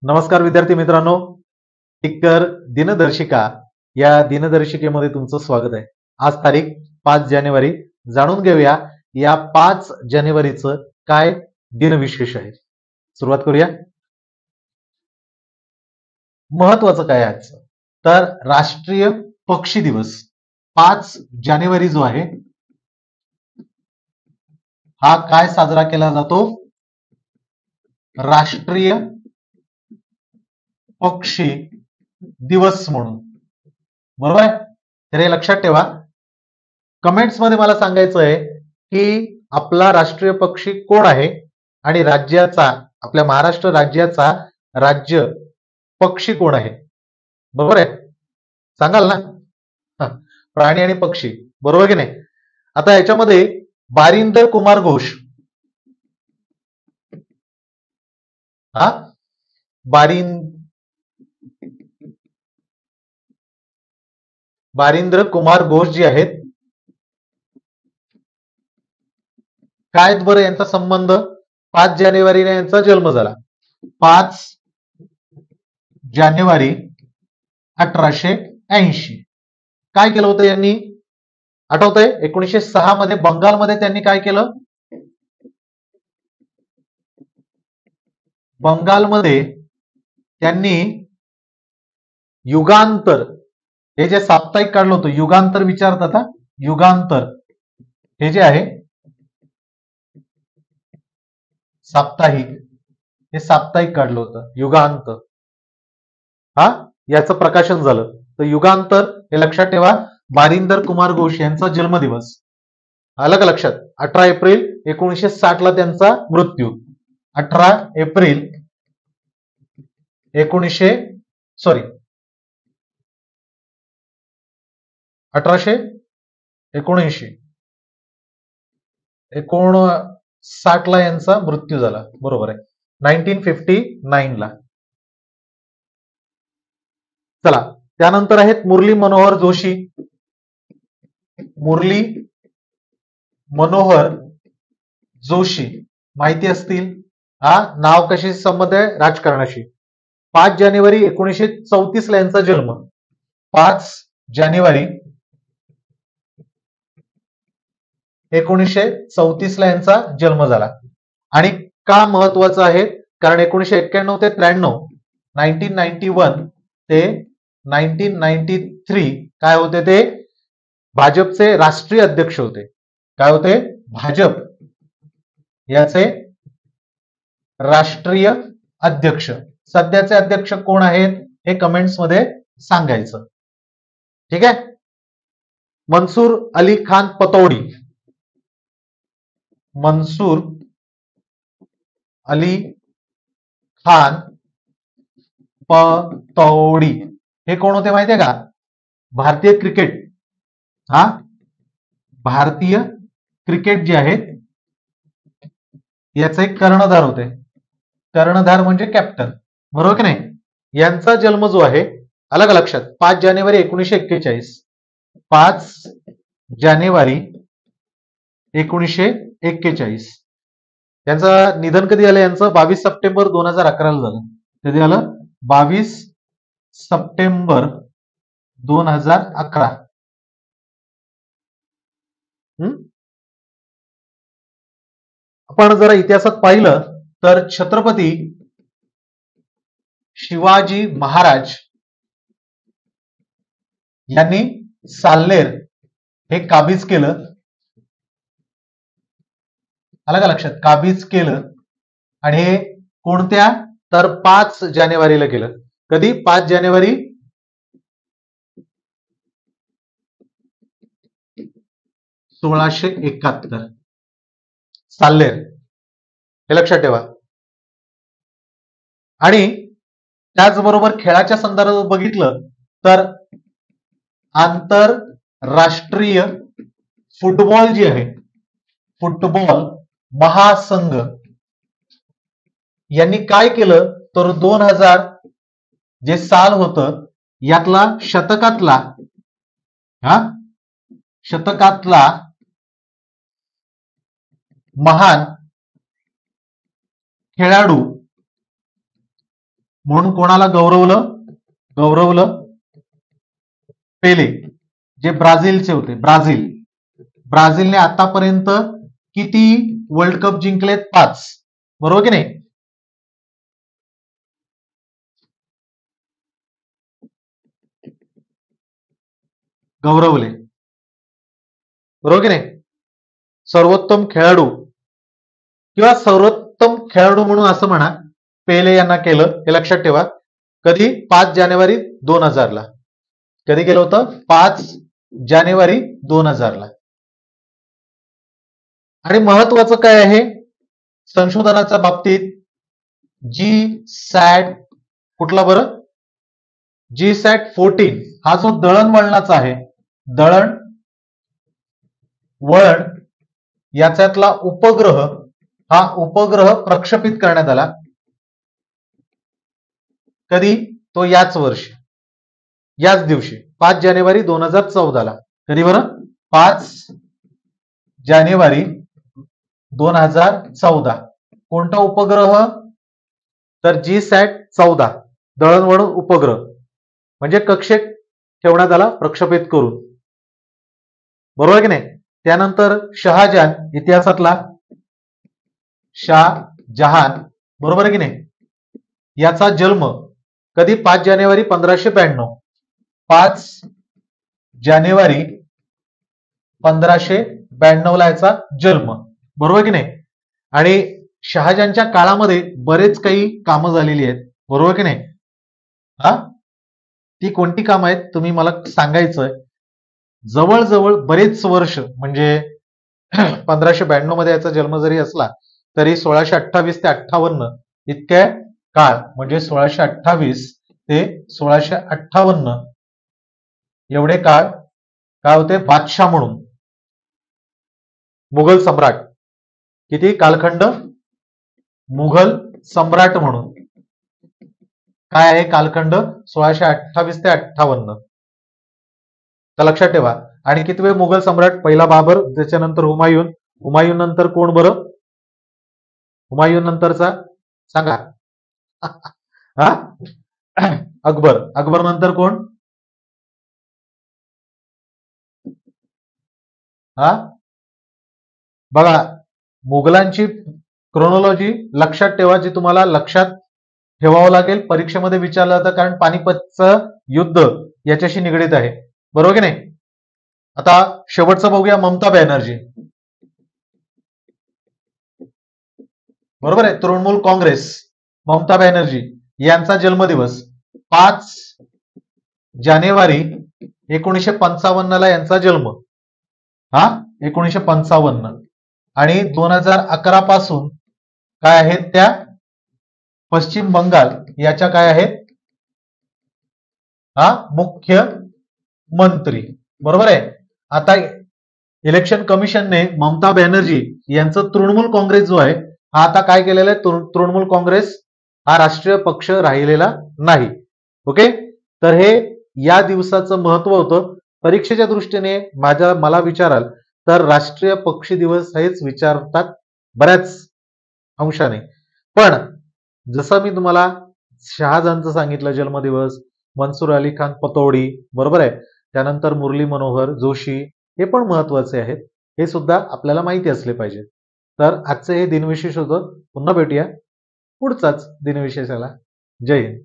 नमस्कार विद्यार्थी मित्रांनो, टिक्कर दिनदर्शिका या दिनदर्शिकेमध्ये तुमचं स्वागत आहे. आज तारीख 5 जानेवारी. जाणून घेऊया या 5 जानेवारीचं काय दिनविशेष आहे. सुरुवात करूया. महत्वाचं काय आहे आजचं, तर राष्ट्रीय पक्षी दिवस 5 जानेवारी जो आहे हा काय साजरा केला जातो? राष्ट्रीय पक्षी दिवस म्हणून. बरोबर आहे? तर हे लक्षात ठेवा. कमेंट्स मध्ये मला सांगायचं आहे की आपला राष्ट्रीय पक्षी कोण आहे आणि राज्याचा, आपल्या महाराष्ट्र राज्याचा राज्य पक्षी कोण आहे. बरोबर आहे? सांगाल ना? प्राणी आणि पक्षी, बरोबर की नाही? आता याच्यामध्ये बारिंदर कुमार घोष, हा बारिंद्र कुमार घोष जे आहेत, काय बरं यांचा संबंध? 5 जानेवारीला यांचा जन्म झाला. 5 जानेवारी 1880. काय केलं होतं यांनी? आठवतंय? 1906 मध्ये बंगालमध्ये त्यांनी काय केलं? बंगालमध्ये त्यांनी युगांतर हे जे साप्ताहिक काढलं होतं, युगांतर विचारतात. युगांतर हे जे आहे साप्ताहिक, हे साप्ताहिक काढलं होतं युगांत. याचं प्रकाशन झालं. तर युगांतर हे लक्षात ठेवा. बारिंदर कुमार घोष यांचा जन्मदिवस. आलं का लक्षात? 18 एप्रिल 1960 ला त्यांचा मृत्यू. 18 एप्रिल 1859 ला यांचा मृत्यू झाला. बरोबर आहे, 1959 ला. चला, त्यानंतर आहेत मुरली मनोहर जोशी. मुरली मनोहर जोशी माहिती असतील. नाव कशी संबंध आहे? राजकारणाशी. 5 जानेवारी 1934 ला यांचा जन्म. 5 जानेवारी 1934 ला यांचा जन्म झाला. आणि का महत्वाचं आहे? कारण 1991 ते 93, 1991 ते 1993 काय होते? ते भाजपचे राष्ट्रीय अध्यक्ष होते. काय होते? भाजप याचे राष्ट्रीय अध्यक्ष. सध्याचे अध्यक्ष कोण आहेत हे कमेंट्स मध्ये सांगायचं. ठीक आहे? मनसूर अली खान पतौडी. मनसूर अली खान पतौडी हे कोण होते माहितीये का? भारतीय क्रिकेट, भारतीय क्रिकेट जे आहे याचे कर्णधार होते. कर्णधार म्हणजे कॅप्टन, बरोबर की नाही? यांचा जन्म जो आहे, आलं का लक्षात? 5 जानेवारी 1941. 5 जानेवारी 1941. त्यांचं निधन कधी झालं? यांचं 22 सप्टेंबर 2011 ला झालं. कधी झालं? 22 सप्टेंबर 2011. आपण जरा इतिहासात पाहिलं तर छत्रपती शिवाजी महाराज यांनी साल्हेर हे काबीज केलं. आलं का लक्षात? काबीज केलं. आणि हे कोणत्या? तर 5 जानेवारीला केलं. कधी? 5 जानेवारी 1671. साल्हेर, हे लक्षात ठेवा. आणि त्याचबरोबर खेळाच्या संदर्भात बघितलं तर आंतरराष्ट्रीय फुटबॉल जे आहे, फुटबॉल महासंघ यांनी काय केलं? तर 2000 जे साल होतं यातला शतकातला महान खेळाडू म्हणून कोणाला गौरवलं? गौरवलं पेले, जे ब्राझीलचे होते. ब्राझीलने आतापर्यंत किती वर्ल्ड कप जिंकलेत? 5. बरोबर की नाही? गौरवले, बरोबर की नाही? सर्वोत्तम खेळाडू किंवा सर्वोत्तम खेळाडू म्हणून असं म्हणा, पेले यांना केलं. हे लक्षात ठेवा. कधी? 5 जानेवारी 2000 ला. कधी केलं होतं? 5 जानेवारी 2000 ला. आणि महत्वाचं काय आहे संशोधनाच्या बाबतीत? जी सॅट, कुठला बरं? जी सॅट 14 हा जो दळणवळणाचा आहे, दळणवळण याच्यातला उपग्रह, हा उपग्रह प्रक्षेपित करण्यात आला. कधी? तो याच वर्षी, याच दिवशी 5 जानेवारी 2014 ला. कधी बरं? 5 जानेवारी 2014. कोणता उपग्रह? तर जी सॅट 14 दळणवळण उपग्रह, म्हणजे कक्षेत ठेवण्यात आला प्रक्षेपित करून. बरोबर की नाही? त्यानंतर शहाजहान, इतिहासातला शाहजहान, बरोबर की नाही? याचा जन्म कधी? 5 जानेवारी 1592. 5 जानेवारी 1592 ला याचा जन्म, बरोबर की नाही? आणि शहाजहानच्या काळामध्ये बरेच काही कामं झालेली आहेत, बरोबर की नाही? हा, ती कोणती कामं आहेत तुम्ही मला सांगायचंय. जवळजवळ बरेच वर्ष, म्हणजे 1592 मध्ये याचा जन्म जरी असला तरी 1628 ते 58 इतक्या काळ, म्हणजे 1628 ते 1658 एवढे काळ काय होते? बादशाह म्हणून, मुघल सम्राट. किती कालखंड? मुघल सम्राट म्हणून. काय आहे कालखंड? 1628 ते 58. तर लक्षात ठेवा. आणि कितवे मुघल सम्राट? पहिला बाबर, त्याच्यानंतर हुमायून. हुमायून नंतर कोण बरं? हुमायून नंतरचा सांगा. हा, अकबर. अकबर नंतर कोण? हा, बघा, मुघलांची क्रोनॉलॉजी लक्षात ठेवा, जी तुम्हाला लक्षात ठेवावं लागेल. परीक्षेमध्ये विचारलं जातं, कारण पानिपतचं युद्ध याच्याशी निगडीत आहे, बरोबर की नाही? आता शेवटचं बघूया, ममता बॅनर्जी. बरोबर आहे, तृणमूल काँग्रेस. ममता बॅनर्जी यांचा जन्मदिवस 5 जानेवारी 1955 ला यांचा जन्म. हा, 1955. आणि 2011 पासून काय आहेत त्या? पश्चिम बंगाल याच्या काय आहेत? हा, मुख्यमंत्री, बरोबर आहे. आता इलेक्शन कमिशनने ममता बॅनर्जी यांचं तृणमूल काँग्रेस जो आहे, हा आता काय केलेला आहे? तृणमूल काँग्रेस हा राष्ट्रीय पक्ष राहिलेला नाही. ओके, तर हे या दिवसाचं महत्व होतं. परीक्षेच्या दृष्टीने मला विचाराल तर राष्ट्रीय पक्षी दिवस हेच विचारतात बऱ्याच अंशाने. पण जसं मी तुम्हाला शहाजहानचं सांगितलं जन्मदिवस, मनसूर अली खान पतौडी, बरोबर आहे, त्यानंतर मुरली मनोहर जोशी, हे पण महत्वाचे आहेत. हे सुद्धा आपल्याला माहिती असले पाहिजे. तर आजचे हे दिनविशेष होतं. पुन्हा भेटूया पुढचाच दिनविशेषाला. जय हिंद.